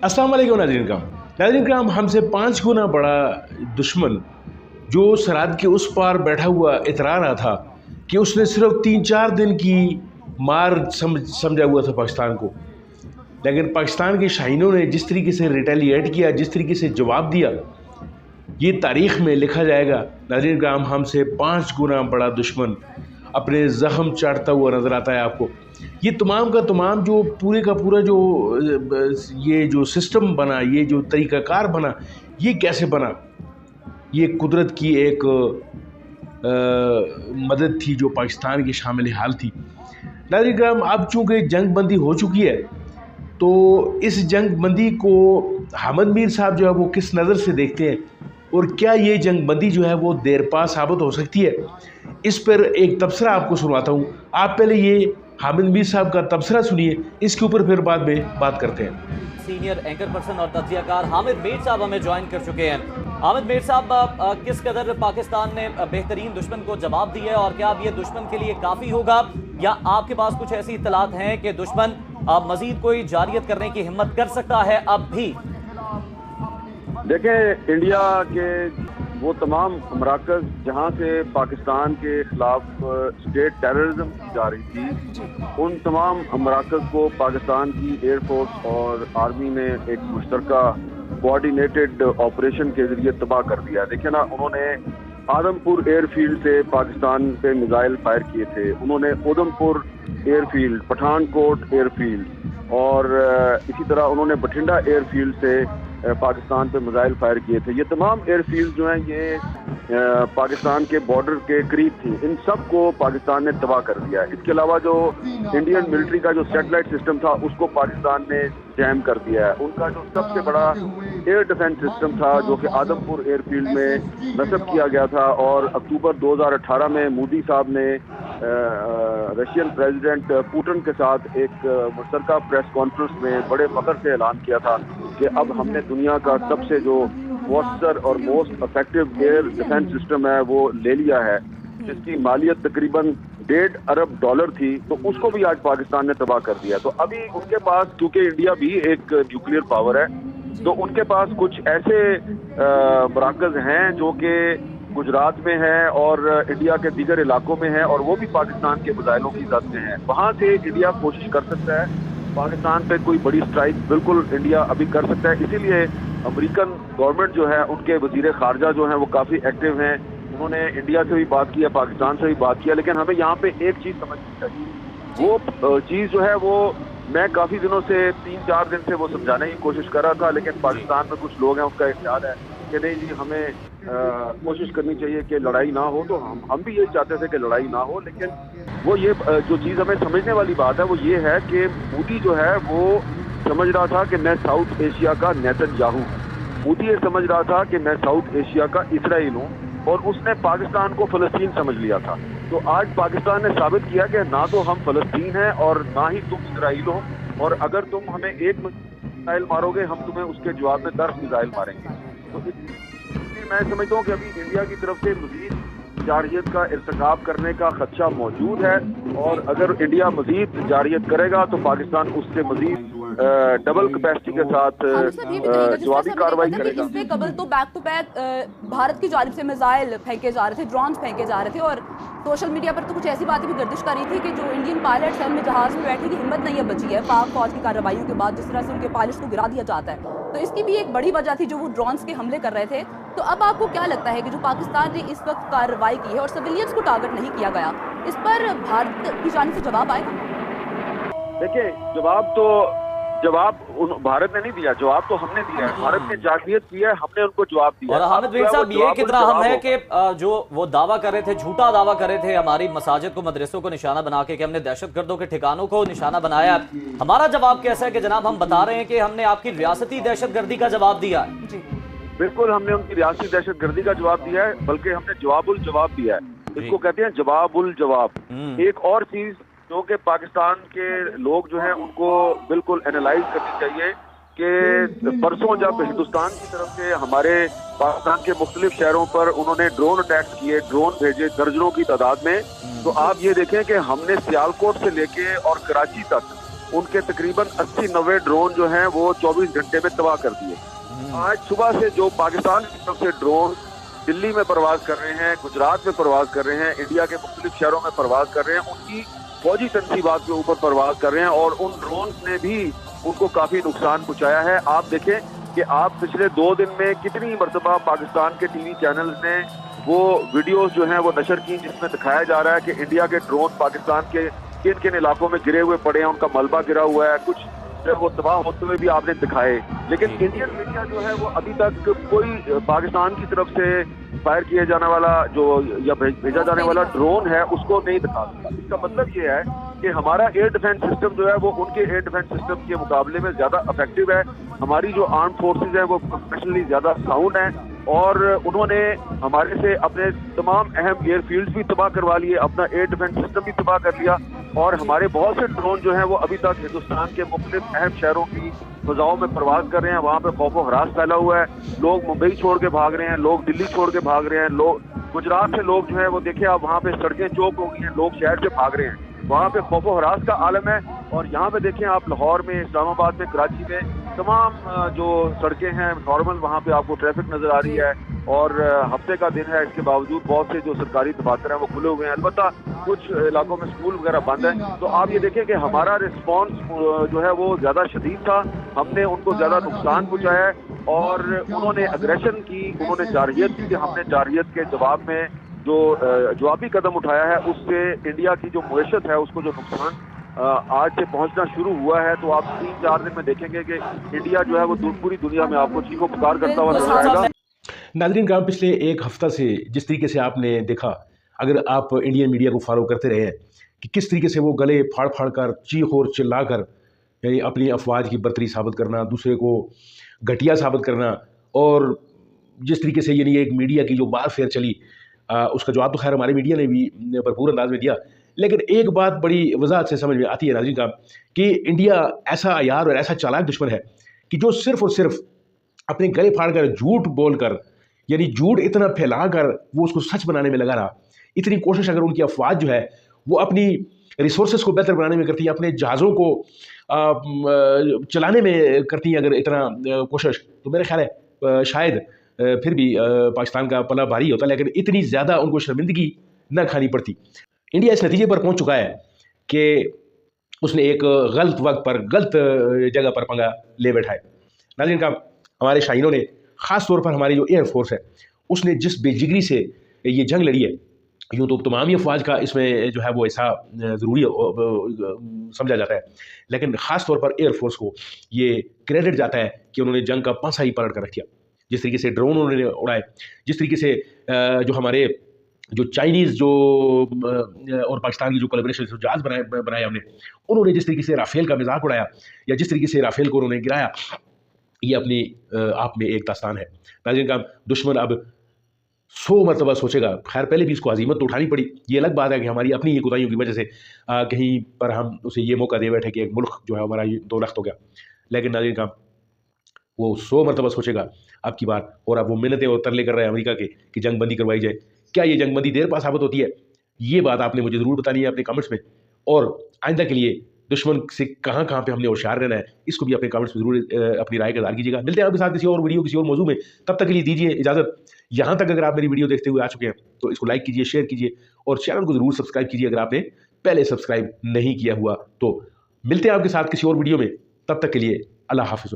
अस्सलाम वालेकुम नाज़रीन कराम, हमसे 5 गुना बड़ा दुश्मन जो सरहद के उस पार बैठा हुआ इतरा रहा था कि उसने सिर्फ 3-4 दिन की मार समझा हुआ था पाकिस्तान को, लेकिन पाकिस्तान के शाहीनों ने जिस तरीके से रिटेलिएट किया, जिस तरीके से जवाब दिया, ये तारीख़ में लिखा जाएगा। नाज़रीन कराम, हमसे 5 गुना बड़ा दुश्मन अपने ज़ख़म चाटता हुआ नज़र आता है आपको। ये तमाम का तमाम जो पूरे का पूरा जो ये जो सिस्टम बना, ये जो तरीक़ाकार बना, ये कैसे बना? ये कुदरत की एक मदद थी जो पाकिस्तान की शामिल हाल थी। नाज़रीन कराम, अब चूँकि जंग बंदी हो चुकी है, तो इस जंग बंदी को हामिद मीर साहब जो है वो किस नज़र से देखते हैं, और क्या ये जंग बंदी जो है वो देरपा साबित हो सकती है? इस पर एक तबसरा आपको सुनाता हूँ। आप पहले ये हामिद मीर साहब का तबसरा सुनिए, इसके ऊपर फिर बाद में बात करते हैं। सीनियर एंकर पर्सन और तज्जियाकार हामिद मीर साहब हमें ज्वाइन कर चुके हैं। हामिद मीर साहब, किस कदर पाकिस्तान ने बेहतरीन दुश्मन को जवाब दिया है, और क्या अब ये दुश्मन के लिए काफ़ी होगा, या आपके पास कुछ ऐसी इत्तलात हैं कि दुश्मन मजीद कोई जारियत करने की हिम्मत कर सकता है अब भी? देखें, इंडिया के वो तमाम मराकज़ जहाँ से पाकिस्तान के खिलाफ स्टेट टेररिज्म जा रही थी, उन तमाम मराकज़ को पाकिस्तान की एयर फोर्स और आर्मी ने एक मुश्तरका कोऑर्डिनेटेड ऑपरेशन के ज़रिए तबाह कर दिया। देखिए ना, उन्होंने आदमपुर एयरफील्ड से पाकिस्तान पे मिसाइल फायर किए थे, उन्होंने उधमपुर एयरफील्ड, पठानकोट एयरफील्ड और इसी तरह उन्होंने बठिंडा एयरफील्ड से पाकिस्तान पे मिसाइल फायर किए थे। ये तमाम एयरफील्ड जो हैं ये पाकिस्तान के बॉर्डर के करीब थी। इन सब को पाकिस्तान ने तबाह कर दिया। इसके अलावा जो इंडियन मिलिट्री का जो सैटेलाइट सिस्टम था उसको पाकिस्तान ने जैम कर दिया है। उनका जो सबसे बड़ा एयर डिफेंस सिस्टम था जो कि आदमपुर एयरफील्ड में नस्ब किया गया था, और अक्टूबर 2018 में मोदी साहब ने रशियन प्रेसिडेंट पुतिन के साथ एक मुश्तरका प्रेस कॉन्फ्रेंस में बड़े फख्र से ऐलान किया था कि अब हमने दुनिया का सबसे जो फास्टर और most effective air defence system है वो ले लिया है, जिसकी मालियत तकरीबन $1.5 अरब थी, तो उसको भी आज पाकिस्तान ने तबाह कर दिया। तो अभी उनके पास, क्योंकि इंडिया भी एक न्यूक्लियर पावर है, तो उनके पास कुछ ऐसे मराकज़ हैं जो कि गुजरात में है और इंडिया के दीगर इलाकों में है, और वो भी पाकिस्तान के मिसाइलों की जद में है। वहाँ से इंडिया कोशिश कर सकता है, पाकिस्तान पे कोई बड़ी स्ट्राइक बिल्कुल इंडिया अभी कर सकता है। इसीलिए अमेरिकन गवर्नमेंट जो है, उनके वजीर खारजा जो हैं वो काफ़ी एक्टिव हैं। उन्होंने इंडिया से भी बात किया, पाकिस्तान से भी बात किया, लेकिन हमें यहाँ पे एक चीज़ समझनी चाहिए। वो चीज़ जो है वो मैं काफ़ी दिनों से 3-4 दिन से वो समझाने की कोशिश कर रहा था, लेकिन पाकिस्तान में कुछ लोग हैं उसका एक ख्याल है कि नहीं जी, हमें कोशिश करनी चाहिए कि लड़ाई ना हो। तो हम भी ये चाहते थे कि लड़ाई ना हो, लेकिन वो ये जो चीज़ हमें समझने वाली बात है वो ये है कि मोदी जो है वो समझ रहा था कि मैं साउथ एशिया का नेतन्याहू हूँ। मोदी ये समझ रहा था कि मैं साउथ एशिया का इसराइल हूँ, और उसने पाकिस्तान को फ़लस्तीन समझ लिया था। तो आज पाकिस्तान ने साबित किया कि ना तो हम फ़लस्तीन हैं और ना ही तुम इसराइल हो, और अगर तुम हमें एक मिसाइल मारोगे हम तुम्हें उसके जवाब में 10 मिसाइल मारेंगे। तो इसलिए मैं समझता हूँ कि अभी इंडिया की तरफ से मज़ीद जारियत का इर्तिकाब करने का खदशा मौजूद है, और अगर इंडिया मज़ीद जारियत करेगा तो पाकिस्तान उससे मज़ीद डबल कैपेसिटी के साथ जवाबी कार्रवाई करेगा। इससे कबल तो बैक टू बैक भारत की जानिब से मिसाइल फेंके जा रहे थे, ड्रोन फेंके जा रहे थे, और सोशल मीडिया पर तो कुछ ऐसी बातें भी गर्दिश कर रही थी कि जो इंडियन पायलट्स हैं उनमें जहाज में बैठने की हिम्मत नहीं है बची है पाक फौज की कार्रवाइयों के बाद, जिस तरह से उनके पायलट्स को गिरा दिया जाता है। तो इसकी भी एक बड़ी वजह थी जो वो ड्रोन्स के हमले कर रहे थे। तो अब आपको क्या लगता है कि जो पाकिस्तान ने इस वक्त कार्रवाई की है और सिविलियंस को टारगेट नहीं किया गया, इस पर भारत की जानिब से जवाब आएगा? देखिए, जवाब भारत ने नहीं दिया, जवाब तो हमने दिया है। भारत ने जारियत की है, हमने उनको जवाब दिया। और हामिद मीर साहब, ये कितना हम है कि जो वो दावा कर रहे थे, झूठा दावा कर रहे थे हमारी मसाजिद को, मदरसों को निशाना बना के कि हमने दहशतगर्दों के ठिकानों को निशाना बनाया। हमारा जवाब कैसा है कि जनाब हम बता रहे हैं कि हमने आपकी रियासती दहशतगर्दी का जवाब दिया है। बिल्कुल, हमने उनकी रियासती दहशतगर्दी का जवाब दिया है, बल्कि हमने जवाबुल जवाब दिया है। इसको कहते हैं जवाबुल जवाब। एक और चीज जो कि पाकिस्तान के लोग जो हैं उनको बिल्कुल एनालाइज करनी चाहिए कि परसों जब हिंदुस्तान की तरफ से हमारे पाकिस्तान के मुख्तलिफ शहरों पर उन्होंने ड्रोन अटैक्स किए, ड्रोन भेजे दर्जनों की तादाद में, तो आप ये देखें कि हमने सियालकोट से लेके और कराची तक ان کے تقریباً 80-90 ڈرون جو ہیں وہ 24 گھنٹے میں تباہ کر دیے. آج صبح سے جو پاکستان کی طرف سے ڈرون دلی میں پرواز کر رہے ہیں, گجرات میں پرواز کر رہے ہیں, انڈیا کے مختلف شہروں میں پرواز کر رہے ہیں, ان کی فوجی تنصیبات کے اوپر پرواز کر رہے ہیں, اور ان ڈرونز نے بھی ان کو کافی نقصان پہنچایا ہے. آپ دیکھیں کہ آپ پچھلے 2 دن میں کتنی مرتبہ پاکستان کے ٹی وی چینلز نے وہ ویڈیوز جو ہیں وہ نشر کی جس میں دکھایا جا رہا ہے کہ انڈیا کے ڈرون پاکستان کے کن کن علاقوں میں گرے ہوئے پڑے ہیں, ان کا ملبہ گرا ہوا ہے, کچھ وہ تباہ ہوتے ہوئے بھی آپ نے دکھائے. لیکن انڈین میڈیا جو ہے وہ ابھی تک کوئی پاکستان کی طرف سے فائر کیا جانے والا جو یا بھیجا جانے والا ڈرون ہے اس کو نہیں دکھا سکتا. اس کا مطلب یہ ہے کہ ہمارا ایئر ڈیفنس سسٹم جو ہے وہ ان کے ایئر ڈیفنس سسٹم کے مقابلے میں زیادہ افیکٹو ہے. ہماری جو آرم فورسز ہیں وہ پروفیشنلی زیادہ ساؤنڈ ہیں, اور انہوں نے ہمارے سے اپنے تمام اہم ایئر فیلڈز بھی تباہ کروا لیے, اپنا ایئر ڈیفنس سسٹم بھی تباہ کر لیا, اور ہمارے بہت سے ڈرون جو ہیں وہ ابھی تک ہندوستان کے مختلف اہم شہروں کی فضاؤں میں پرواز کر رہے ہیں. وہاں پہ خوف و ہراس پھیلا ہوا ہے, لوگ ممبئی چھوڑ کے بھاگ رہے ہیں, لوگ دلی چھوڑ کے بھاگ رہے ہیں, لوگ گجرات سے لوگ جو ہے وہ دیکھیں آپ وہاں پہ سڑکیں چوک ہو گئی ہیں, لوگ شہر سے بھاگ رہے ہیں, وہاں پہ خوف و ہراس کا عالم ہے. اور یہاں پہ دیکھیں آپ لاہور میں, اسلام آباد میں, کراچی میں تمام جو سڑکیں ہیں نارمل, وہاں پہ آپ کو ٹریفک نظر آ رہی ہے, اور ہفتے کا دن ہے, اس کے باوجود بہت سے جو سرکاری دفاتر ہیں وہ کھلے ہوئے ہیں. البتہ کچھ علاقوں میں اسکول وغیرہ بند ہیں. تو آپ یہ دیکھیں کہ ہمارا رسپانس جو ہے وہ زیادہ شدید تھا, ہم نے ان کو زیادہ نقصان پہنچایا ہے, اور انہوں نے اگریشن کی, انہوں نے جارحیت کی, کہ ہم نے جارحیت کے جواب میں جو جوابی قدم اٹھایا ہے اس سے انڈیا کی جو معیشت ہے اس کو جو نقصان آج سے پہنچنا شروع ہوا ہے. تو آپ 3-4 دن میں دیکھیں گے کہ انڈیا جو ہے وہ پوری دنیا میں آپ کو چیخو پکار کرتا ہوا نظر آئے گا. ناظرین کرام, پچھلے ایک ہفتہ سے جس طریقے سے آپ نے دیکھا, اگر آپ انڈین میڈیا کو فالو کرتے رہے ہیں کہ کس طریقے سے وہ گلے پھاڑ پھاڑ کر, چیخ اور چلا کر, یعنی اپنی افواج کی برتری ثابت کرنا, دوسرے کو گھٹیا ثابت کرنا, اور جس طریقے سے یعنی ایک میڈیا کی جو وار فیئر چلی, اس کا جواب تو خیر ہمارے میڈیا نے بھی بھرپور انداز میں دیا. لیکن ایک بات بڑی وضاحت سے سمجھ میں آتی ہے ناظرین کا, کہ انڈیا ایسا عیار اور ایسا چالاک دشمن ہے کہ جو صرف اور صرف اپنے گلے پھاڑ کر, جھوٹ بول کر, یعنی جھوٹ اتنا پھیلا کر وہ اس کو سچ بنانے میں لگا رہا. اتنی کوشش اگر ان کی افواج جو ہے وہ اپنی ریسورسز کو بہتر بنانے میں کرتی ہے, اپنے جہازوں کو چلانے میں کرتی ہیں اگر اتنا کوشش, تو میرا خیال ہے شاید پھر بھی پاکستان کا پلہ بھاری ہوتا, لیکن اتنی زیادہ ان کو شرمندگی نہ کھانی پڑتی. انڈیا اس نتیجے پر پہنچ چکا ہے کہ اس نے ایک غلط وقت پر غلط جگہ پر پنگا لے بیٹھا ہے. ناظرین کا ہمارے شاہینوں نے, خاص طور پر ہماری جو ایئر فورس ہے, اس نے جس بے جگری سے یہ جنگ لڑی ہے, یوں تو تمام ہی افواج کا اس میں جو ہے وہ ایسا ضروری سمجھا جاتا ہے, لیکن خاص طور پر ایئر فورس کو یہ کریڈٹ جاتا ہے کہ انہوں نے جنگ کا پانسا ہی پلٹ کر رکھ دیا. جس طریقے سے ڈرون انہوں نے اڑائے, جس طریقے سے جو ہمارے جو چائنیز جو اور پاکستان کی جو کولیبریشن جو جہاز بنائے ہم نے, انہوں نے جس طریقے سے رافیل کا مذاق اڑایا, یا جس طریقے سے رافیل کو انہوں نے گرایا, یہ اپنی آپ میں ایک داستان ہے. ناظرین کا دشمن اب 100 مرتبہ سوچے گا. خیر پہلے بھی اس کو عزیمت تو اٹھانی پڑی, یہ الگ بات ہے کہ ہماری اپنی یہ کوتاہیوں کی وجہ سے کہیں پر ہم اسے یہ موقع دے بیٹھے کہ ایک ملک جو ہے ہمارا 2 لخت ہو گیا. لیکن ناظرین کا وہ 100 مرتبہ سوچے گا اب کی بات, اور اب وہ منتیں اور ترلے کر رہے ہیں امریکہ کے کہ جنگ بندی کروائی جائے. کیا یہ جنگ بندی دیر پا ثابت ہوتی ہے؟ یہ بات آپ نے مجھے ضرور بتانی ہے اپنے کمنٹس میں, اور آئندہ کے لیے دشمن سے کہاں پہ ہم نے ہوشیار رہنا ہے اس کو بھی اپنے کمنٹس میں ضرور اپنی رائے کا اظہار کیجیے گا. ملتے ہیں آپ کے ساتھ کسی اور ویڈیو کسی اور موضوع میں, تب تک کے لیے دیجیے اجازت. یہاں تک اگر آپ میری ویڈیو دیکھتے ہوئے آ چکے ہیں تو اس کو لائک کیجیے, شیئر کیجیے, اور چینل کو ضرور سبسکرائب کیجیے اگر آپ نے پہلے سبسکرائب نہیں کیا ہوا تو. ملتے ہیں آپ کے ساتھ کسی اور ویڈیو میں, تب تک کے لیے اللہ حافظ.